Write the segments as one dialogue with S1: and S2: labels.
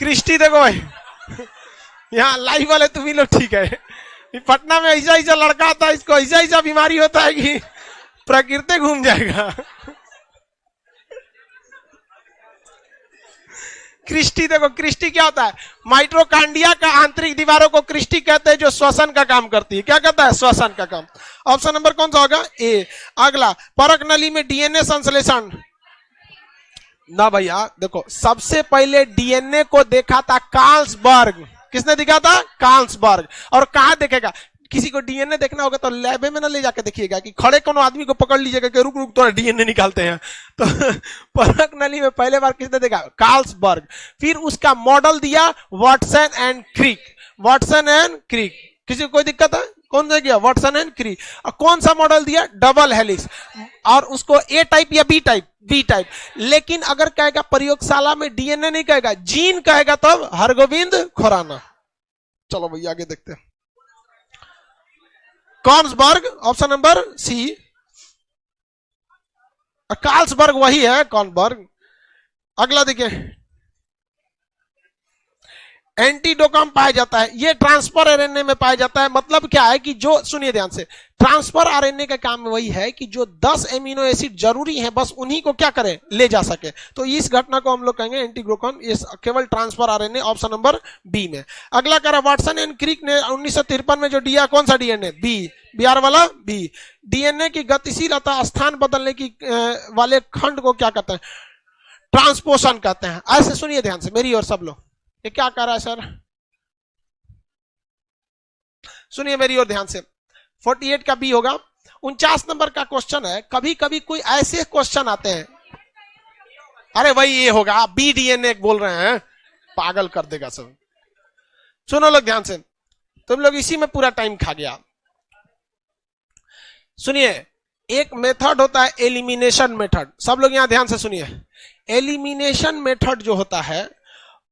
S1: Christie देखो भाई, यहाँ लाइव वाले तुम ही लोग ठीक है। पटना में ऐसा ऐसा लड़का आता है, इसको ऐसा ऐसा बीमारी होता है कि प्रकृति घूम जाएगा। क्रिस्टी देखो, क्रिस्टी क्या होता है? माइट्रोकांडिया का आंतरिक दीवारों को क्रिस्टी कहते हैं, जो श्वसन का काम करती है। क्या कहता है? श्वसन का काम। ऑप्शन नंबर कौन सा होगा? ए। अगला, परक नली में डीएनए संश्लेषण ना भैया, देखो सबसे पहले डीएनए को देखा था कार्ल्सबर्ग। किसने देखा था? कार्ल्सबर्ग। और कहां देखेगा? किसी को डीएनए देखना होगा तो लैब में ना ले जाके देखिएगा कि खड़े कोनो आदमी को पकड़ लीजिएगा कि रुक रुक तो डीएनए निकालते हैं। तो परक नली में पहले बार किसने देखा? कार्ल्सबर्ग। फिर उसका मॉडल दिया Watson and Crick. Watson and Crick, किसी को कोई दिक्कत है? कौन सा गया? Watson and Crick. और कौन सा मॉडल दिया? Double helix. और उसको ए टाइप या बी टाइप? B type. लेकिन अगर कहेगा प्रयोगशाला में डीएनए नहीं कहेगा, जीन कहेगा, तब हरगोविंद खुराना। चलो भैया आगे देखते हैं। Carlsberg, option number C. Carlsberg वही है, कार्ल्सबर्ग। अगला देखिए, एंटीडोकम पाया जाता है, ये ट्रांसफर आरएनए में पाया जाता है। मतलब क्या है कि जो, सुनिए ध्यान से, ट्रांसफर आरएनए का काम वही है कि जो 10 एमिनो एसिड जरूरी हैं, बस उन्हीं को क्या करें? ले जा सके। तो इस घटना को हम लोग कहेंगे एंटीडोकम। ये केवल transfer RNA, option number B में। अगला कह रहा वाटसन एंड क्रिक ने 1953 में जो दिया, कौन सा डीएनए? बी, बिहार वाला बी। डीएनए की गतिशीलता, स्थान बदलने की वाले खंड को क्या कहते हैं? ट्रांसपोशन कहते हैं। ऐसे सुनिए ध्यान से मेरी और सब लोग, ये क्या कर रहा है सर? सुनिए मेरी और ध्यान से, 48 का बी होगा। 49 नंबर का क्वेश्चन है। कभी कभी कोई ऐसे क्वेश्चन आते हैं, अरे वही ये होगा, आप बी डीएनए बोल रहे हैं, पागल कर देगा सब। सुनो लोग ध्यान से, तुम लोग इसी में पूरा टाइम खा गया। सुनिए, एक मेथड होता है एलिमिनेशन मेथड। सब लोग यहां ध्यान से सुनिए। एलिमिनेशन मेथड जो होता है,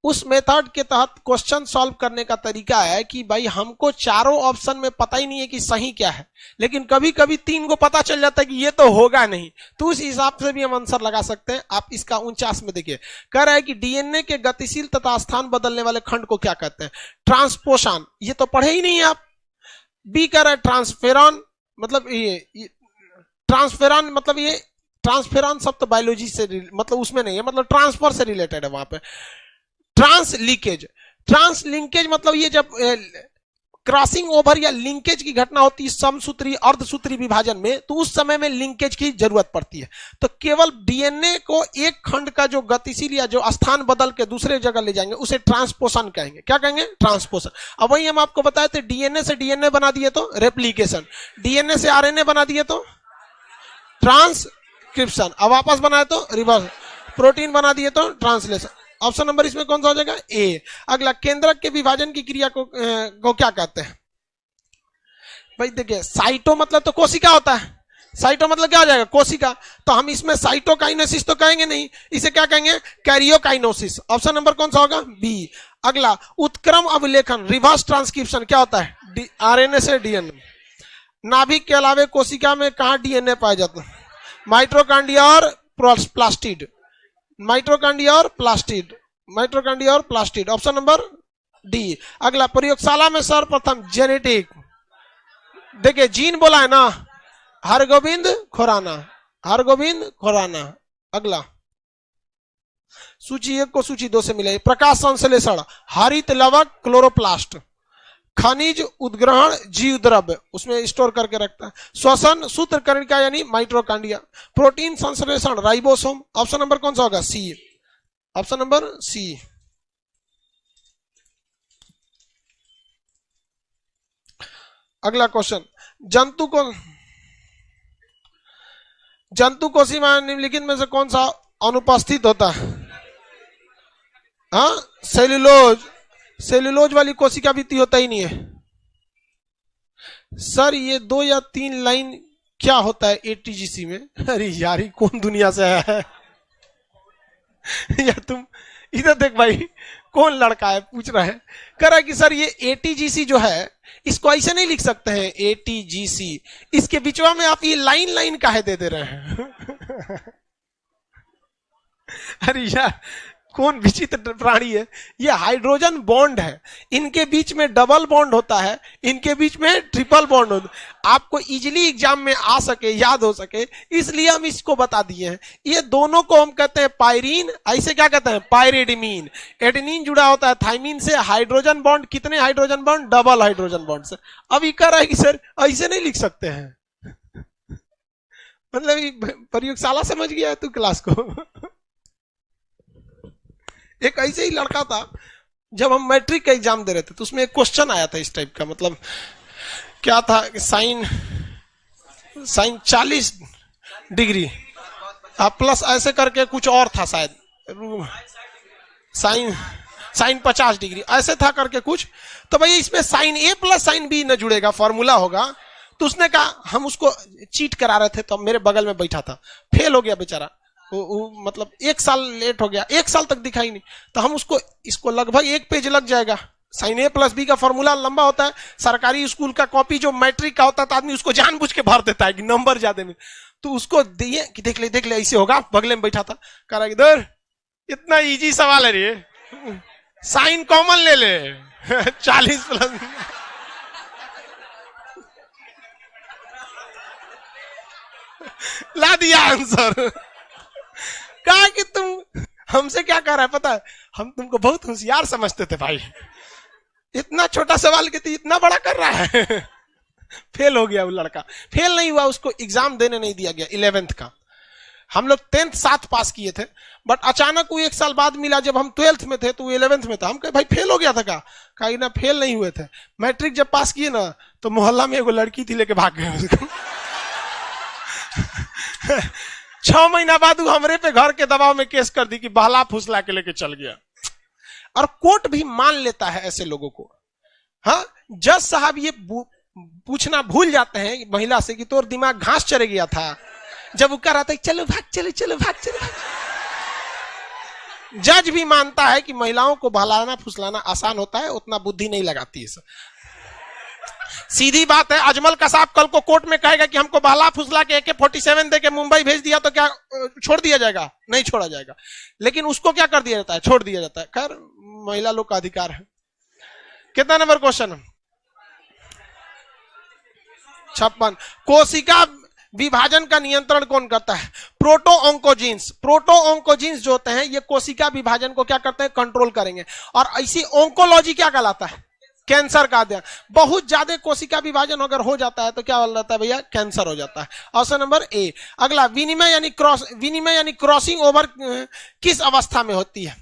S1: उस मेथड के तहत क्वेश्चन सॉल्व करने का तरीका है कि भाई हमको चारों ऑप्शन में पता ही नहीं है कि सही क्या है, लेकिन कभी कभी 3 को पता चल जाता है कि ये तो होगा नहीं, तो उस हिसाब से भी हम आंसर लगा सकते हैं। आप इसका 49 में देखिए, कह रहा है कि डीएनए के गतिशील तथा स्थान बदलने वाले खंड को क्या कहते हैं? ट्रांसपोशन। ये तो पढ़े ही नहीं है आप। बी कह रहा है ट्रांसफेरॉन, मतलब ये ट्रांसफेरॉन, मतलब ये ट्रांसफेरॉन शब्द तो बायोलॉजी से मतलब उसमें नहीं है, मतलब ट्रांसफर से रिलेटेड है वहां पे। ट्रांस लीकेज, ट्रांस लिंकेज मतलब ये जब क्रॉसिंग ओवर या लिंकेज की घटना होती है समसूत्री अर्धसूत्री विभाजन में, तो उस समय में लिंकेज की जरूरत पड़ती है। तो केवल डीएनए को एक खंड का जो गतिशील या जो स्थान बदल के दूसरे जगह ले जाएंगे, उसे ट्रांसपोशन कहेंगे। क्या कहेंगे? ट्रांसपोशन। अब वही हम आपको बताए थे, डीएनए से डीएनए बना दिए तो रेप्लिकेशन, डीएनए से आरएनए बना दिए तो ट्रांसक्रिप्शन, अब वापस बनाए तो रिवर्स, प्रोटीन बना दिए तो ट्रांसलेशन। ऑप्शन नंबर इसमें कौन सा हो जाएगा? ए। अगला, केंद्रक के विभाजन की क्रिया को क्या कहते हैं? भाई देखिए, साइटो मतलब तो कोशिका होता है, साइटो मतलब क्या हो जाएगा? कोशिका। तो हम इसमें साइटोकाइनेसिस तो कहेंगे नहीं, इसे क्या कहेंगे? कैरियोकाइनोसिस। ऑप्शन नंबर कौन सा होगा? बी। अगला, उत्क्रम अभिलेखन, रिवर्स ट्रांसक्रिप्शन क्या होता है? आरएनए से डीएनए। नाभिक के अलावे कोशिका में कहां डीएनए पाया जाता है? माइट्रोकांडिया और प्लास्टिड, माइट्रोकांडिया और प्लास्टिड, माइट्रोकांडिया और प्लास्टिड। Option number D. अगला, प्रयोगशाला में सर्वप्रथम जेनेटिक, देखिए जीन बोला है ना, हरगोविंद खुराना, हरगोविंद खुराना। अगला, सूची 1 को सूची 2 से मिले। प्रकाश संश्लेषण, हरित लवक क्लोरोप्लास्ट, खनिज उद्ग्रहण जीव द्रव्य उसमें स्टोर करके रखता है, श्वसन सूत्रकणिका यानी माइट्रोकांडिया, प्रोटीन संश्लेषण राइबोसोम। ऑप्शन नंबर कौन सा होगा? सी। Option number C. अगला क्वेश्चन, जंतु कोशिका निम्नलिखित में से कौन सा अनुपस्थित होता है? हाँ, सेल्यूलोज, सेल्यूलोज वाली कोशिका भी होता ही नहीं है। सर ये 2 या 3 लाइन क्या होता है एटीजीसी में? अरे यार, कौन दुनिया से है? या तुम इधर देख भाई, कौन लड़का है पूछ रहा है, कह रहा है कि सर ये एटीजीसी जो है, इसको ऐसे नहीं लिख सकते हैं एटीजीसी, इसके बीचवा में आप ये लाइन लाइन काहे दे रहे हैं? अरे यार कौन विचित्र प्राणी है। ये हाइड्रोजन बॉन्ड है, इनके बीच में डबल बॉन्ड होता है, इनके बीच में ट्रिपल बॉन्ड होता है। आपको इजीली एग्जाम में आ सके, याद हो सके, इसलिए हम इसको बता दिए हैं। ये दोनों को हम कहते हैं पायरीन, ऐसे क्या कहते हैं पायरिडीमीन। एडेनिन जुड़ा होता है थाइमीन से, हाइड्रोजन बॉन्ड कितने hydrogen bond, double hydrogen bond से। अब ये कह रहा है कि सर ऐसे नहीं लिख सकते हैं, मतलब प्रयोगशाला समझ गया है तू क्लास को। एक ऐसे ही लड़का था, जब हम मैट्रिक का एग्जाम दे रहे थे तो उसमें एक क्वेश्चन आया था इस टाइप का, मतलब क्या था, साइन 40 डिग्री प्लस ऐसे करके कुछ और था शायद, साइन 50 डिग्री ऐसे था करके कुछ। तो भाई इसमें साइन ए प्लस साइन बी न जुड़ेगा, फॉर्मूला होगा। तो उसने कहा, हम उसको चीट करा रहे थे तो मेरे बगल में बैठा था, फेल हो गया बेचारा, मतलब 1 साल लेट हो गया, 1 साल तक दिखाई नहीं। तो हम इसको लगभग 1 पेज लग जाएगा। साइन ए प्लस बी का फॉर्मूला लंबा होता है, सरकारी स्कूल का कॉपी जो मैट्रिक का होता था आदमी उसको जानबूझ के भर देता है कि नंबर ज्यादा में। तो उसको दिए कि देख ले ऐसे होगा, बगले में बैठा था, कह रहा इधर इतना इजी सवाल है रे, साइन कॉमन ले ले 40 प्लस। ला दिया आंसर। कहा कि तुम हमसे क्या कर रहा है पता है, हम तुमको बहुत होशियार समझते थे भाई, इतना छोटा सवाल के तू इतना बड़ा कर रहा है। फेल हो गया वो लड़का। फेल नहीं हुआ, उसको एग्जाम देने नहीं दिया गया 11th का। हम लोग 10th साथ पास किए थे, बट अचानक वो 1 साल बाद मिला जब हम 12th में थे, तो 11th में था। हम कहे भाई फेल हो गया था कहा ना फेल नहीं हुए थे, मैट्रिक जब पास किए ना तो मोहल्ला में एगो लड़की थी लेके भाग गए उसको। 6 महीना बाद वो हमरे पे घर के दबाव में केस कर दी कि बहला फुसला के लेके चल गया। और कोर्ट भी मान लेता है ऐसे लोगों को। हाँ, जज साहब ये पूछना भूल जाते हैं महिला से कि तोर दिमाग घास चढ़ गया था, जब वो कह रहा था चलो भाग चलो भाग चलो। जज भी मानता है कि महिलाओं को बहलाना फुसलाना आसान होता है, उतना बुद्धि नहीं लगाती है। सीधी बात है, अजमल कसाब कल को कोर्ट में कहेगा कि हमको बहला फुसला के AK-47 दे के मुंबई भेज दिया, तो क्या छोड़ दिया जाएगा? नहीं छोड़ा जाएगा। लेकिन उसको क्या कर दिया जाता है? छोड़ दिया जाता है। खैर, महिला लोग का अधिकार है। कितना नंबर क्वेश्चन? 56। कोशिका विभाजन का नियंत्रण कौन करता है? प्रोटोऑन्कोजीन्स। प्रोटोऑन्कोजीन्स जो होते हैं ये कोशिका विभाजन को क्या करते हैं? कंट्रोल करेंगे। और ऐसी ऑन्कोलॉजी क्या कहलाता है? कैंसर का अध्ययन। बहुत ज्यादा कोशिका विभाजन अगर हो जाता है तो क्या हो जाता है भैया? कैंसर हो जाता है। Option number A. अगला, विनिमय यानी क्रॉसिंग ओवर किस अवस्था में होती है?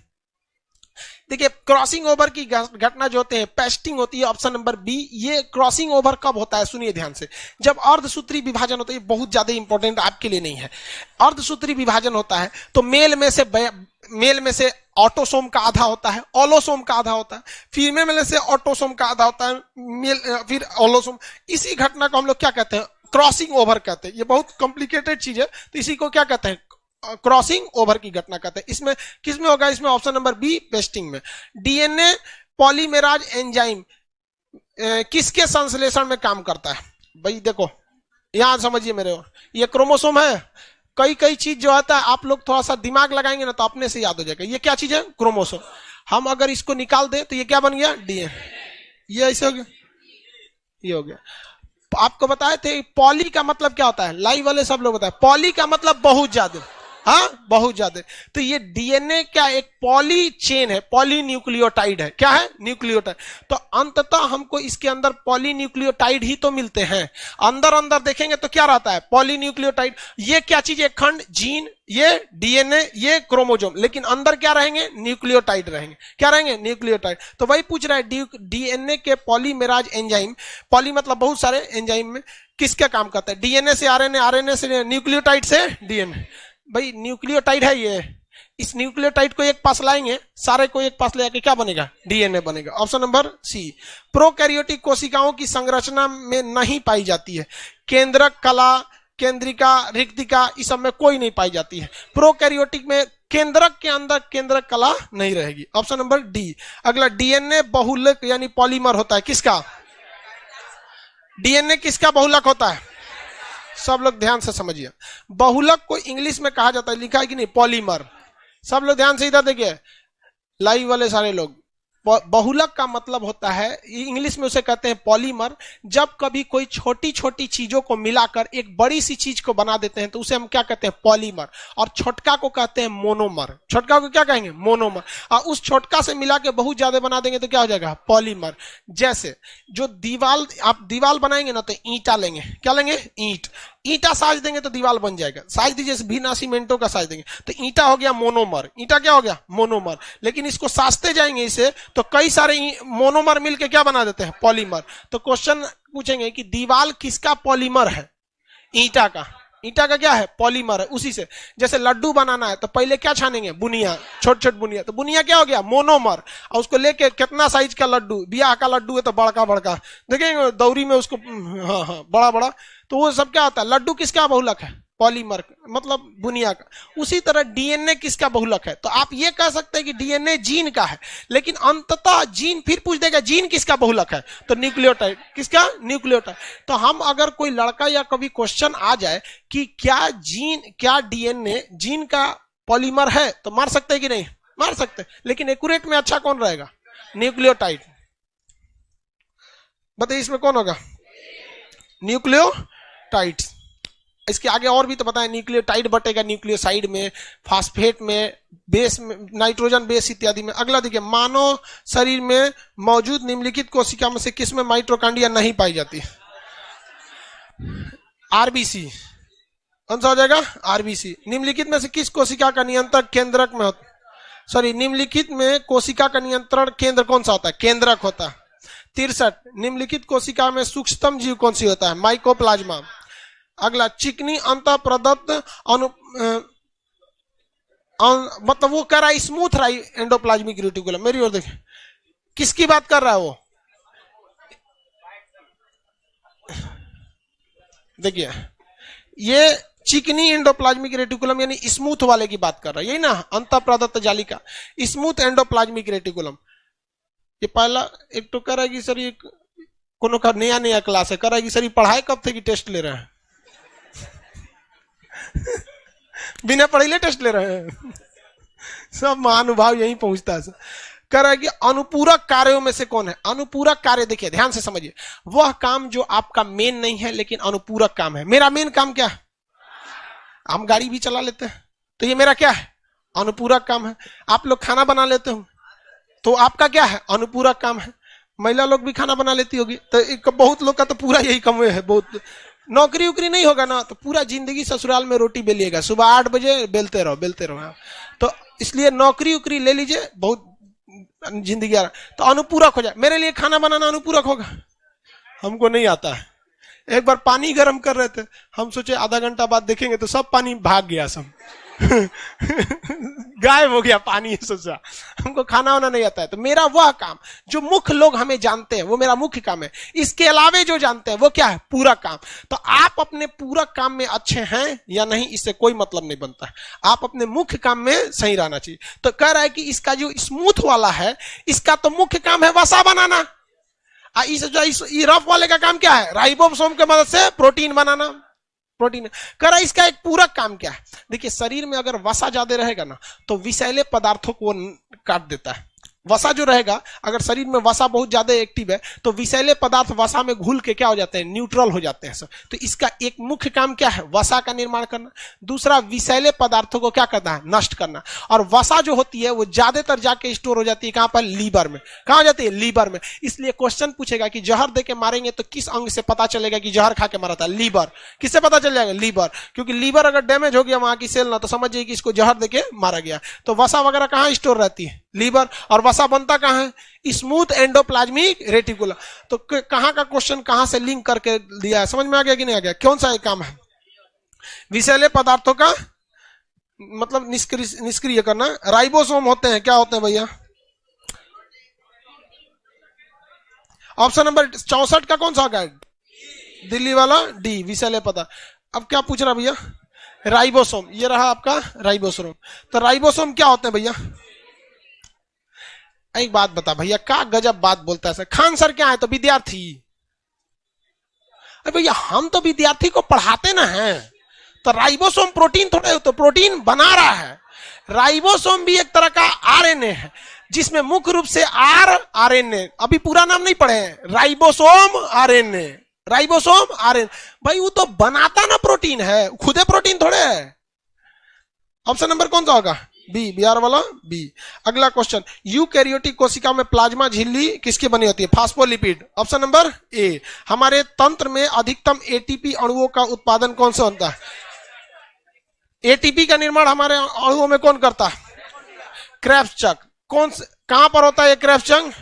S1: देखिए, क्रॉसिंग ओवर की घटना जो होते हैं पेस्टिंग होती है। Option number B. ये क्रॉसिंग ओवर कब होता है? सुनिए ध्यान से। जब अर्धसूत्री विभाजन होता है, बहुत ज्यादा इंपॉर्टेंट आपके लिए नहीं है। अर्धसूत्री विभाजन होता है तो मेल में से ऑटोसोम का आधा होता है, ओलोसोम का आधा होता है, फीमेल में से ऑटोसोम का आधा होता है, फिर ओलोसोम। इसी घटना को हम लोग क्या कहते हैं? क्रॉसिंग ओवर कहते हैं। ये बहुत कॉम्प्लिकेटेड चीज है, तो इसी को क्या कहते हैं? क्रॉसिंग ओवर की घटना कहते हैं। इसमें किसमें होगा? इसमें ऑप्शन नंबर बी, पेस्टिंग में। डीएनए पॉलीमेराज एंजाइम किसके संश्लेषण में काम करता है? भाई देखो, यहां समझिए मेरे, ये क्रोमोसोम है। कई चीज जो आता है आप लोग थोड़ा सा दिमाग लगाएंगे ना तो अपने से याद हो जाएगा। ये क्या चीज है? क्रोमोसोम। हम अगर इसको निकाल दें तो ये क्या बन गया? डीएनए। ये ऐसे हो गया, ये हो गया। आपको बताए थे पॉली का मतलब क्या होता है? लाइव वाले सब लोग बताए पॉली का मतलब बहुत ज्यादा। हाँ, बहुत ज्यादा। तो ये डीएनए क्या एक पॉली चेन है, पॉलीन्यूक्लियोटाइड है। क्या है? न्यूक्लियोटाइड। तो अंततः हमको इसके अंदर पॉलीन्यूक्लियोटाइड ही तो मिलते हैं। अंदर देखेंगे तो क्या रहता है? पॉलीन्यूक्लियोटाइड। ये क्या चीज है? खंड, जीन, ये डीएनए, ये क्रोमोसोम। लेकिन अंदर क्या रहेंगे? न्यूक्लियोटाइड रहेंगे। क्या रहेंगे? न्यूक्लियोटाइड। तो वही पूछ रहा है डीएनए के पॉलीमेराज एंजाइम, पॉली मतलब बहुत सारे, एंजाइम में किसका काम करता है? डीएनए से आरएनए, आरएनए से न्यूक्लियोटाइड से डीएनए। भाई न्यूक्लियोटाइड है ये। इस न्यूक्लियोटाइड को एक पास लाएंगे, सारे को एक पास ले आके क्या बनेगा? डीएनए बनेगा। ऑप्शन नंबर सी। प्रोकैरियोटिक कोशिकाओं की संरचना में नहीं पाई जाती है। केंद्रक, कला, केंद्रिका, रिक्तिका, इस सब में कोई नहीं पाई जाती है। प्रोकैरियोटिक में केंद्रक के अंदर केंद्रक कला नहीं रहेगी। Option number D. अगला, डीएनए बहुलक यानी पॉलीमर होता है। किसका? डीएनए किसका बहुलक होता है? सब लोग ध्यान से समझिए। बहुलक को इंग्लिश में कहा जाता है, लिखा है कि नहीं? पॉलीमर। सब लोग ध्यान से इधर देखिए। लाइव वाले सारे लोग। बहुलक का मतलब होता है, इंग्लिश में उसे कहते हैं पॉलीमर। जब कभी कोई छोटी छोटी चीजों को मिलाकर एक बड़ी सी चीज को बना देते हैं तो उसे हम क्या कहते हैं, पॉलीमर। और छोटका को कहते हैं मोनोमर। छोटका को क्या कहेंगे, मोनोमर। और उस छोटका से मिला के बहुत ज्यादा बना देंगे तो क्या हो जाएगा, पॉलीमर। जैसे जो दीवार, आप दीवार बनाएंगे ना तो ईंटा लेंगे, क्या लेंगे, ईंट। ईंटा साज देंगे तो दीवार बन जाएगा। साज दीजिए, बिना सीमेंटों का साज देंगे तो ईंटा हो गया मोनोमर। ईंटा क्या हो गया, मोनोमर। लेकिन इसको साजते जाएंगे इसे तो कई सारे मोनोमर मिलके क्या बना देते हैं, पॉलीमर। तो क्वेश्चन पूछेंगे कि दीवार किसका पॉलीमर है, ईंटा का। ईंटा का क्या है, पॉलीमर है। उसी से जैसे लड्डू बनाना है तो पहले क्या छानेंगे, बुनिया, छोट छोट बुनिया। तो बुनिया क्या हो गया, मोनोमर। और उसको लेके कितना साइज का लड्डू, ब्याह का लड्डू है तो बड़का बड़का देखेंगे दौरी में उसको, हाँ हाँ बड़ा बड़ा। तो वो सब क्या होता है, लड्डू किसका बहुलक है, पॉलीमर, मतलब बुनिया का। उसी तरह डीएनए किसका बहुलक है, तो आप ये कह सकते हैं कि डीएनए जीन का है। लेकिन अंततः जीन फिर पूछ देगा जीन किसका बहुलक है, तो न्यूक्लियोटाइड। किसका, न्यूक्लियोटाइड। तो हम अगर कोई लड़का या कभी क्वेश्चन आ जाए कि क्या जीन, क्या डीएनए जीन का पॉलीमर है, तो मार सकते हैं कि नहीं, मार सकते। लेकिन एक्यूरेट में अच्छा कौन रहेगा, न्यूक्लियोटाइड। बताइए इसमें कौन होगा, न्यूक्लियोटाइड। इसके आगे और भी तो बताएं, न्यूक्लियोटाइड बटेगा न्यूक्लियोसाइड में, फास्फेट में, बेस में, नाइट्रोजन बेस इत्यादि में। अगला देखिए, मानव शरीर में मौजूद निम्नलिखित कोशिका में से किसमें माइटोकॉन्ड्रिया नहीं पाई जाती, आरबीसी। कौन सा हो जाएगा, आरबीसी। निम्नलिखित में से किस कोशिका का नियंत्रक केंद्रक में होता, सॉरी निम्नलिखित में कोशिका का नियंत्रण केंद्र कौन सा होता है, केंद्रक होता है। 63, निम्नलिखित कोशिका में सूक्ष्मतम जीव कौन सी होता है, माइकोप्लाज्मा। अगला, चिकनी अंतः प्रदत्त मतलब वो कह रहा है स्मूथ राई एंडोप्लाज्मिक रेटिकुलम। मेरी ओर देखिए, किसकी बात कर रहा है वो, देखिए ये चिकनी एंडोप्लाज्मिक रेटिकुलम यानी स्मूथ वाले की बात कर रहा है, यही ना, अंतः प्रदत्त जालिका, स्मूथ एंडोप्लाज्मिक रेटिकुलम। ये पहला एक तो कह रहा है कि सर ये कोनो का नया नया क्लास है, कह रहा है कि सर ये पढ़ाई कब थे कि टेस्ट ले रहे हैं बिना पढ़े टेस्ट ले रहे हैं सब महानुभाव यही पहुंचता है। कह रहा है कि अनुपूरक कार्यों में से कौन है, अनुपूरक कार्य। देखिए ध्यान से समझिए, वह काम जो आपका मेन नहीं है लेकिन अनुपूरक काम है। मेरा मेन काम क्या है, हम गाड़ी भी चला लेते हैं तो ये मेरा क्या है, अनुपूरक काम है। आप लोग खाना बना लेते हो तो आपका क्या है, अनुपूरक काम है। महिला लोग भी खाना बना लेती होगी तो बहुत लोग का तो पूरा यही काम है। बहुत नौकरी उकरी नहीं होगा ना तो पूरा जिंदगी ससुराल में रोटी बेलिएगा, सुबह 8 बजे बेलते रहो बेलते रहो। तो इसलिए नौकरी उकरी ले लीजिए, बहुत जिंदगी आ रहा तो अनुपूरक हो जाए। मेरे लिए खाना बनाना अनुपूरक होगा, हमको नहीं आता है। एक बार पानी गर्म कर रहे थे, हम सोचे आधा घंटा बाद देखेंगे तो सब पानी भाग गया, सब गायब हो गया पानी। सोचा हमको खाना वाना नहीं आता है। तो मेरा वह काम जो मुख्य लोग हमें जानते हैं वो मेरा मुख्य काम है। इसके अलावे जो जानते हैं वो क्या है, पूरक काम। तो आप अपने पूरक काम में अच्छे हैं या नहीं इससे कोई मतलब नहीं बनता है, आप अपने मुख्य काम में सही रहना चाहिए। तो कह रहा है कि इसका जो स्मूथ वाला है इसका तो मुख्य काम है वसा बनाना, इस रफ वाले का काम क्या है, राइबोसोम की मदद से प्रोटीन बनाना। प्रोटीन कह रहा इसका एक पूरक काम क्या है। देखिए शरीर में अगर वसा ज्यादा रहेगा ना तो विषैले पदार्थों को काट देता है। वसा जो रहेगा, अगर शरीर में वसा बहुत ज्यादा एक्टिव है तो विषैले पदार्थ वसा में घुल के क्या हो जाते हैं, न्यूट्रल हो जाते हैं सब। तो इसका एक मुख्य काम क्या है, वसा का निर्माण करना। दूसरा विषैले पदार्थों को क्या करना है, नष्ट करना। और वसा जो होती है वो ज्यादातर जाके स्टोर हो जाती है कहां पर, लीवर में। कहां हो जाती है, लीवर में। इसलिए क्वेश्चन पूछेगा कि जहर दे के मारेंगे तो किस अंग से पता चलेगा कि जहर खा के मारा था, लीवर। किससे पता चल जाएगा, लीवर। क्योंकि लीवर अगर डैमेज हो गया वहां की सेल ना तो समझ जाइए कि इसको जहर दे के मारा गया। तो वसा वगैरह कहां स्टोर रहती है, लीवर। और वसा बनता कहां है, स्मूथ एंडोप्लाज्मिक रेटिकुलम। तो कहां का क्वेश्चन कहां से लिंक करके दिया है, समझ में आ गया कि नहीं आ गया। कौन सा एक काम है, विषैले पदार्थों का मतलब निष्क्रिय करना। राइबोसोम होते हैं, क्या होते हैं भैया, ऑप्शन नंबर 64 का कौन सा होगा, दिल्ली वाला डी, विषैले पदार्थ। अब क्या पूछ रहा भैया, राइबोसोम। ये रहा आपका राइबोसोम। तो राइबोसोम क्या होते हैं भैया, एक बात बता भैया, क्या गजब बात बोलता है सर। खान सर क्या है, तो विद्यार्थी। अरे भैया हम तो विद्यार्थी को पढ़ाते ना हैं। तो राइबोसोम प्रोटीन थोड़े, तो प्रोटीन बना रहा है। राइबोसोम भी एक तरह का आरएनए है। जिसमें मुख्य रूप से आरएनए, अभी पूरा नाम नहीं पढ़े हैं, राइबोसोम आरएनए, राइबोसोम आरएनए। भाई वो तो बनाता ना प्रोटीन है, खुदे प्रोटीन थोड़े है। ऑप्शन नंबर कौन सा होगा? बी, बिहार वाला बी। अगला क्वेश्चन, यूकैरियोटिक कोशिका में प्लाज्मा झिल्ली किसकी बनी होती है? फास्फोलिपिड। Option number A. हमारे तंत्र में अधिकतम एटीपी अणुओं का उत्पादन कौन सा होता है? एटीपी का निर्माण हमारे अणुओं में कौन करता है? क्रेब्स चक्र। कौन से, कहां पर होता है ये क्रेब्स चक्र?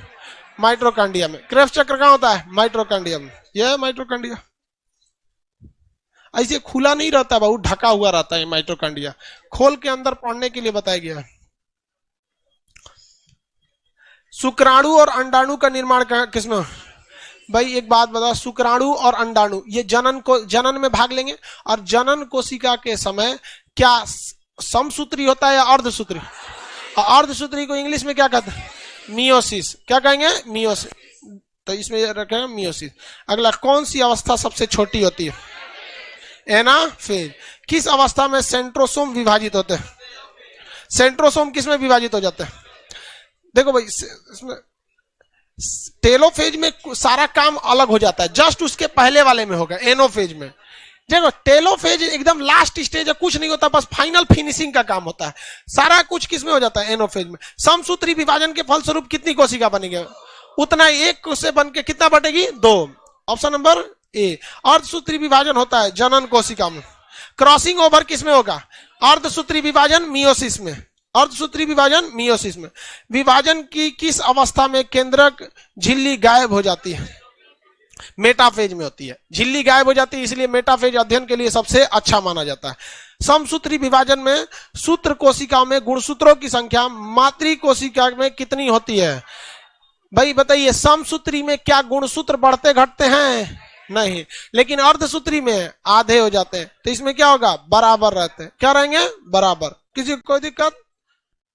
S1: माइटोकॉन्ड्रिया में। क्रेब्स चक्र कहां होता है? माइटोकॉन्ड्रिया में। यह है माइटोकॉन्ड्रिया। ऐसे खुला नहीं रहता बाबू, ढका हुआ रहता है माइटोकॉन्ड्रिया। खोल के अंदर पढ़ने के लिए बताया गया है। शुक्राणु और अंडाणु का निर्माण किसमें? भाई एक बात बता, शुक्राणु और अंडाणु ये जनन में भाग लेंगे, और जनन कोशिका के समय क्या समसूत्री होता है या अर्धसूत्री? अर्धसूत्री को इंग्लिश में क्या कहते हैं? मियोसिस। क्या कहेंगे? मियोसिस। तो इसमें रखेंगे मियोसिस। अगला, कौन सी अवस्था सबसे छोटी होती है? एनाफेज। किस अवस्था में सेंट्रोसोम विभाजित होते हैं? सेंट्रोसोम किस में विभाजित हो जाते हैं? देखो भाई, इसमें टेलोफेज में सारा काम अलग हो जाता है, जस्ट उसके पहले वाले में होगा एनोफेज में। देखो टेलोफेज एकदम लास्ट स्टेज है, कुछ नहीं होता, बस फाइनल फिनिशिंग का काम होता है। सारा कुछ किसमें हो जाता है? एनोफेज में। समसूत्री विभाजन के फलस्वरूप कितनी कोशिका बनेगी? उतना, एक से बन के कितना बटेगी? 2। Option number A. अर्धसूत्री विभाजन होता है जनन कोशिका में। क्रॉसिंग ओवर किसमें होगा? अर्धसूत्री विभाजन मियोसिस में। अर्धसूत्री विभाजन मियोसिस में। विभाजन की किस अवस्था में केंद्रक झिल्ली गायब हो जाती है? मेटाफेज में होती है। झिल्ली गायब हो जाती है, इसलिए मेटाफेज अध्ययन के लिए सबसे अच्छा माना जाता है। समसूत्री विभाजन में सूत्र कोशिकाओं में गुणसूत्रों की संख्या मातृ कोशिका में कितनी होती है? भाई बताइए, समसूत्री में क्या गुणसूत्र बढ़ते घटते हैं? नहीं। लेकिन अर्धसूत्री में आधे हो जाते हैं, तो इसमें क्या होगा? बराबर रहते हैं। क्या रहेंगे? बराबर। किसी को कोई दिक्कत?